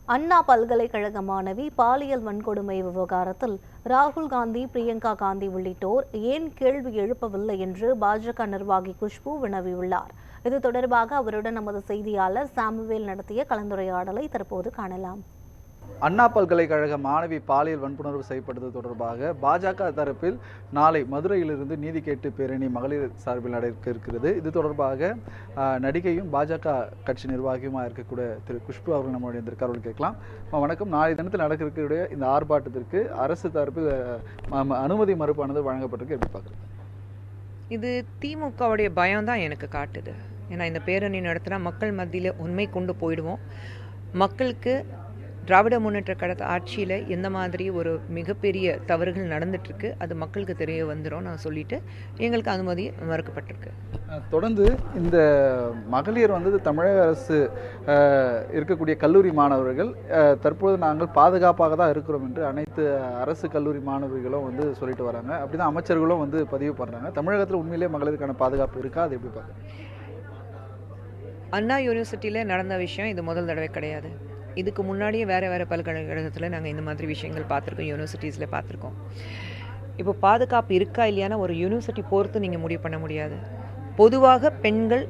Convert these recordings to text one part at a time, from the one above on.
அண்ணா பல்கலைக்கழக மாணவி பாலியல் வன்கொடுமை விவகாரத்தில் ராகுல் காந்தி, பிரியங்கா காந்தி உள்ளிட்டோர் ஏன் கேள்வி எழுப்பவில்லை என்று பாஜக நிர்வாகி குஷ்பு வினவியுள்ளார். இது தொடர்பாக அவருடன் நமது செய்தியாளர் சாமுவேல் நடத்திய கலந்துரையாடலை தற்போது காணலாம். அண்ணா பல்கலைக்கழக மாணவி பாலியல் வன்புணர்வு செய்யப்பட்டது தொடர்பாக பாஜக தரப்பில் நாளை மதுரையிலிருந்து நீதி கேட்டு பேரணி மகளிர் சார்பில் நடக்க இருக்கிறது. இது தொடர்பாக நடிகையும் பாஜக கட்சி நிர்வாகியுமாக இருக்கக்கூடிய திரு குஷ்பு அவர்கள் நம்மளுடைய இருந்திருக்கார். அவர்கள் கேட்கலாம். வணக்கம். நாளை தினத்தில் நடக்க இருக்கக்கூடிய இந்த ஆர்ப்பாட்டத்திற்கு அரசு தரப்பில் அனுமதி மறுப்பானது வழங்கப்பட்டிருக்கு. எப்படி பார்க்குறீங்க? இது திமுகவுடைய பயம் தான் எனக்கு காட்டுது. ஏன்னா இந்த பேரணி நடத்தினா மக்கள் மத்தியில் உண்மை கொண்டு போயிடுவோம். மக்களுக்கு திராவிட முன்னேற்ற கழக ஆட்சியில் எந்த மாதிரி ஒரு மிகப்பெரிய தவறுகள் நடந்துட்டுருக்கு அது மக்களுக்கு தெரிய வந்துடும் நான் சொல்லிட்டு எங்களுக்கு அனுமதி மறுக்கப்பட்டிருக்கு. தொடர்ந்து இந்த மகளிர் தமிழக அரசு இருக்கக்கூடிய கல்லூரி மாணவர்கள் தற்போது நாங்கள் பாதுகாப்பாக தான் இருக்கிறோம் என்று அனைத்து அரசு கல்லூரி மாணவர்களும் சொல்லிட்டு வராங்க. அப்படிதான் அமைச்சர்களும் பதிவு பண்ணுறாங்க. தமிழகத்தில் உண்மையிலே மகளிருக்கான பாதுகாப்பு இருக்கா? அது எப்படி பார்க்குறீங்க? அண்ணா யூனிவர்சிட்டியில் நடந்த விஷயம் இது முதல் தடவை கிடையாது. இதுக்கு முன்னாடியே வேறு பல்கலைக்கழகத்தில் நாங்கள் இந்த மாதிரி விஷயங்கள் பார்த்துருக்கோம், யூனிவர்சிட்டிஸில் பார்த்துருக்கோம். இப்போ பாதுகாப்பு இருக்கா இல்லையானா ஒரு யூனிவர்சிட்டி பொறுத்து நீங்கள் முடிவு பண்ண முடியாது. பொதுவாக பெண்கள்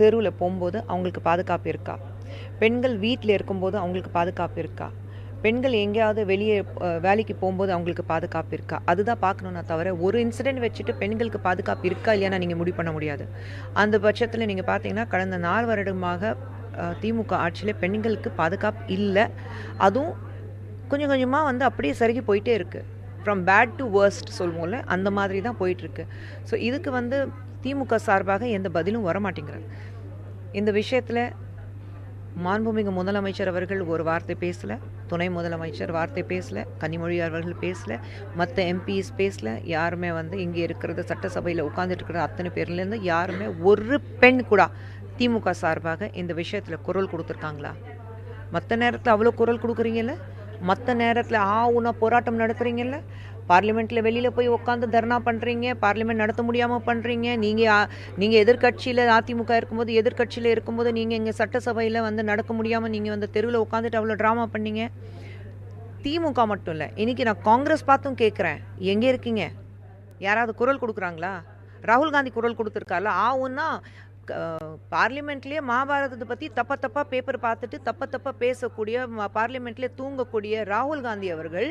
தெருவில் போகும்போது அவங்களுக்கு பாதுகாப்பு இருக்கா, பெண்கள் வீட்டில் இருக்கும்போது அவங்களுக்கு பாதுகாப்பு இருக்கா, பெண்கள் எங்கேயாவது வெளியே வேலைக்கு போகும்போது அவங்களுக்கு பாதுகாப்பு இருக்கா, அதுதான் பார்க்கணுன்னா தவிர ஒரு இன்சிடென்ட் வச்சுட்டு பெண்களுக்கு பாதுகாப்பு இருக்கா இல்லையானா நீங்கள் முடிவு பண்ண முடியாது. அந்த பட்சத்தில் நீங்கள் பார்த்தீங்கன்னா கடந்த 4 வருடமாக திமுக ஆட்சியில் பெண்களுக்கு பாதுகாப்பு இல்லை. அதுவும் கொஞ்சம் கொஞ்சமாக அப்படியே சருகி போயிட்டே இருக்குது. ஃப்ரம் பேட் டு வேர்ஸ்ட் சொல்லுவோம்ல, அந்த மாதிரி தான் போயிட்டுருக்கு. ஸோ இதுக்கு திமுக சார்பாக எந்த பதிலும் வரமாட்டேங்கிறாங்க. இந்த விஷயத்தில் மாண்புமிகு முதலமைச்சர் அவர்கள் ஒரு வார்த்தை பேசலை, துணை முதலமைச்சர் வார்த்தை பேசலை, கனிமொழி அவர்கள் பேசலை, மற்ற எம்பிஸ் பேசலை. யாருமே இங்கே இருக்கிறது சட்டசபையில் உட்காந்துட்டு இருக்கிற அத்தனை பேர்லேருந்து யாருமே ஒரு பெண் கூட திமுக சார்பாக இந்த விஷயத்தில் குரல் கொடுத்துருக்காங்களா? மற்ற நேரத்தில் அவ்வளோ குரல் கொடுக்குறீங்கல்ல, மற்ற நேரத்தில் உன்னா போராட்டம் நடத்துகிறீங்கல்ல, பார்லிமெண்ட்டில் வெளியில் போய் உட்காந்து தர்ணா பண்ணுறீங்க, பார்லிமெண்ட் நடத்த முடியாமல் பண்ணுறீங்க. நீங்கள் எதிர்கட்சியில் அதிமுக இருக்கும்போது எதிர்கட்சியில் இருக்கும்போது நீங்கள் இங்கே சட்டசபையில் நடக்க முடியாமல் நீங்கள் தெருவில் உட்காந்துட்டு அவ்வளோ ட்ராமா பண்ணீங்க. திமுக மட்டும் இல்லை, இன்றைக்கி நான் காங்கிரஸ் பார்த்தும் கேட்குறேன், எங்கே இருக்கீங்க? யாராவது குரல் கொடுக்குறாங்களா? ராகுல் காந்தி குரல் கொடுத்துருக்காருல, உன்னா பார்லிமெண்ட்லேயே மகாபாரதத்தை பற்றி தப்பாக பேப்பர் பார்த்துட்டு தப்பாக பேசக்கூடிய, பார்லிமெண்ட்லேயே தூங்கக்கூடிய ராகுல் காந்தி அவர்கள்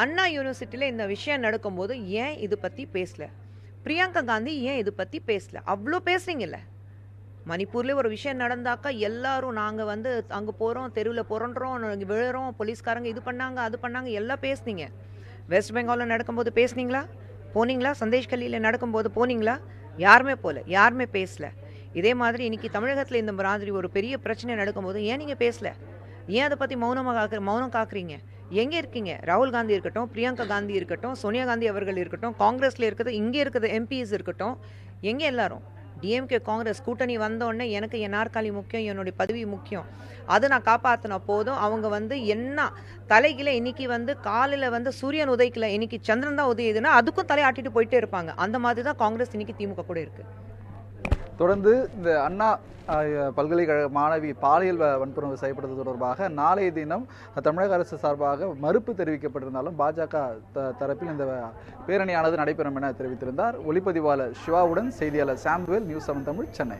அண்ணா யூனிவர்சிட்டியில் இந்த விஷயம் நடக்கும்போது ஏன் இது பற்றி பேசல? பிரியங்கா காந்தி ஏன் இது பற்றி பேசல? அவ்வளோ பேசுறீங்கல்ல. மணிப்பூர்லேயே ஒரு விஷயம் நடந்தாக்கா எல்லாரும் நாங்கள் அங்கே போகிறோம், தெருவில் புரண்டுறோம், விழுறோம், போலீஸ்காரங்க இது பண்ணாங்க அது பண்ணாங்க எல்லாம் பேசுனீங்க. வெஸ்ட் பெங்காலில் நடக்கும்போது பேசுனீங்களா? போனீங்களா? சந்தேஷ் கல்லியில் நடக்கும்போது போனீங்களா? யாருமே போகல, யாருமே பேசல. இதே மாதிரி இன்னைக்கு தமிழகத்தில் இந்த மாதிரி ஒரு பெரிய பிரச்சனை நடக்கும்போது ஏன் நீங்கள் பேசல? ஏன் அதை பற்றி மௌனம் காக்குறீங்க? எங்கே இருக்கீங்க? ராகுல் காந்தி இருக்கட்டும், பிரியங்கா காந்தி இருக்கட்டும், சோனியா காந்தி அவர்கள் இருக்கட்டும், காங்கிரஸில் இருக்கிறது, இங்கே இருக்கிறது எம்பிஸ் இருக்கட்டும், எங்கே எல்லாரும்? டிஎம்கே காங்கிரஸ் கூட்டணி வந்தோடனே எனக்கு என் நாற்காலி முக்கியம், என்னுடைய பதவி முக்கியம், அதை நான் காப்பாற்றின போதும் அவங்க என்ன தலைகில இன்னைக்கு காலையில் சூரியன் உதைக்கல, இன்னைக்கு சந்திரன் தான் உதயுதுன்னா அதுக்கும் தலையாட்டிட்டு போயிட்டே இருப்பாங்க. அந்த மாதிரி தான் காங்கிரஸ் இன்னைக்கு திமுக கூட இருக்குது. தொடர்ந்து இந்த அண்ணா பல்கலைக்கழக மாணவி பாலியல் வன்புணர்வு செய்யப்பட்டது தொடர்பாக நாளைய தினம் தமிழக அரசு சார்பாக மறுப்பு தெரிவிக்கப்பட்டிருந்தாலும் பாஜக தரப்பில் இந்த பேரணியானது நடைபெறும் என தெரிவித்திருந்தார். ஒளிப்பதிவாளர் சிவாவுடன் செய்தியாளர் சாமுவேல், நியூஸ் 7 தமிழ், சென்னை.